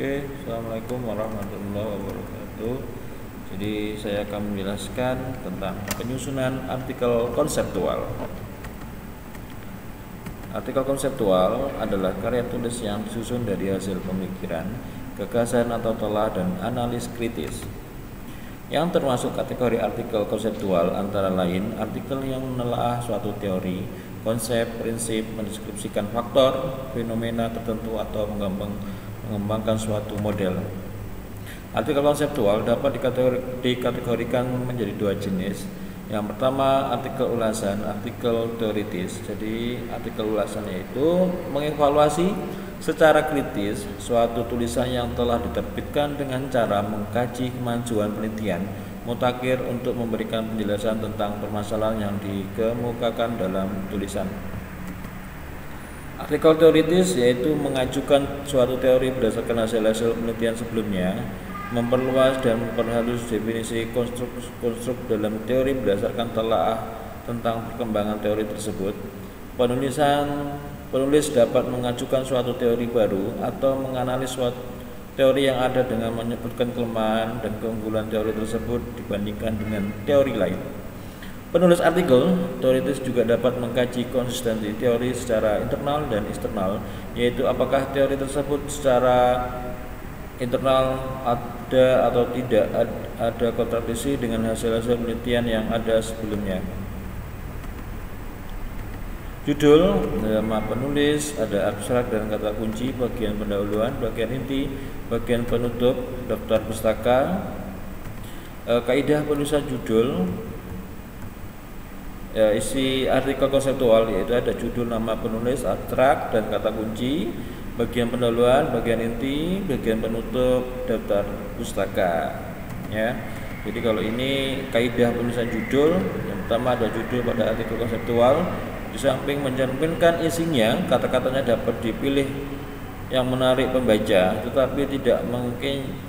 Oke, Assalamualaikum warahmatullahi wabarakatuh. Jadi saya akan menjelaskan tentang penyusunan artikel konseptual. Artikel konseptual adalah karya tulis yang disusun dari hasil pemikiran, gagasan atau telah dan analis kritis. Yang termasuk kategori artikel konseptual antara lain artikel yang menelaah suatu teori, konsep, prinsip, mendeskripsikan faktor, fenomena tertentu atau mengembangkan suatu model. Artikel konseptual dapat dikategorikan menjadi dua jenis. Yang pertama artikel ulasan, artikel teoritis. Jadi artikel ulasan yaitu mengevaluasi secara kritis suatu tulisan yang telah diterbitkan dengan cara mengkaji kemajuan penelitian mutakhir untuk memberikan penjelasan tentang permasalahan yang dikemukakan dalam tulisan. Artikel teoritis yaitu mengajukan suatu teori berdasarkan hasil-hasil penelitian sebelumnya, memperluas dan memperhalus definisi konstruk dalam teori berdasarkan telaah tentang perkembangan teori tersebut. Penulis dapat mengajukan suatu teori baru atau menganalisis suatu teori yang ada dengan menyebutkan kelemahan dan keunggulan teori tersebut dibandingkan dengan teori lain. Penulis artikel teoritis juga dapat mengkaji konsistensi teori secara internal dan eksternal, yaitu apakah teori tersebut secara internal ada atau tidak ada kontradiksi dengan hasil-hasil penelitian yang ada sebelumnya. Judul, nama penulis, ada abstrak dan kata kunci, bagian pendahuluan, bagian inti, bagian penutup, daftar pustaka, kaidah penulisan judul. Isi artikel konseptual yaitu ada judul, nama penulis, abstrak dan kata kunci, bagian pendahuluan, bagian inti, bagian penutup, daftar pustaka. Ya. Jadi kalau ini kaidah penulisan judul, yang pertama ada judul pada artikel konseptual. Di samping mencerminkan isinya, kata-katanya dapat dipilih yang menarik pembaca, tetapi tidak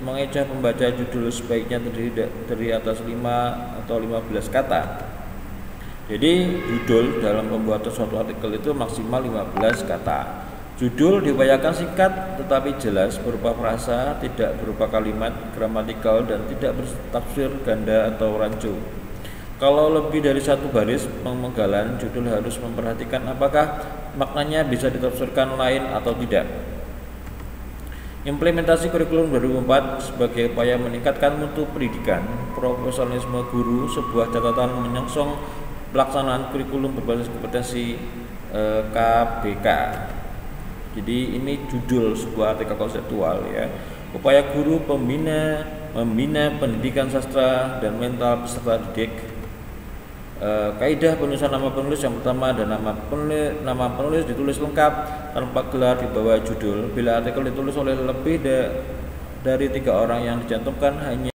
mengecoh pembaca. Judul sebaiknya terdiri dari atas 5 atau 15 kata. Jadi judul dalam pembuatan suatu artikel itu maksimal 15 kata. Judul diupayakan singkat tetapi jelas, berupa frasa, tidak berupa kalimat gramatikal dan tidak bertafsir ganda atau rancu. Kalau lebih dari satu baris pemenggalan, judul harus memperhatikan apakah maknanya bisa ditafsirkan lain atau tidak. Implementasi kurikulum 2004 sebagai upaya meningkatkan mutu pendidikan, profesionalisme guru, sebuah catatan menyongsong pelaksanaan kurikulum berbasis kompetensi KBK. Jadi ini judul sebuah artikel konseptual ya. Upaya guru membina pendidikan sastra dan mental peserta didik. Kaidah penulisan nama penulis, yang pertama ada nama penulis ditulis lengkap tanpa gelar di bawah judul. Bila artikel ditulis oleh lebih dari 3 orang yang dicantumkan hanya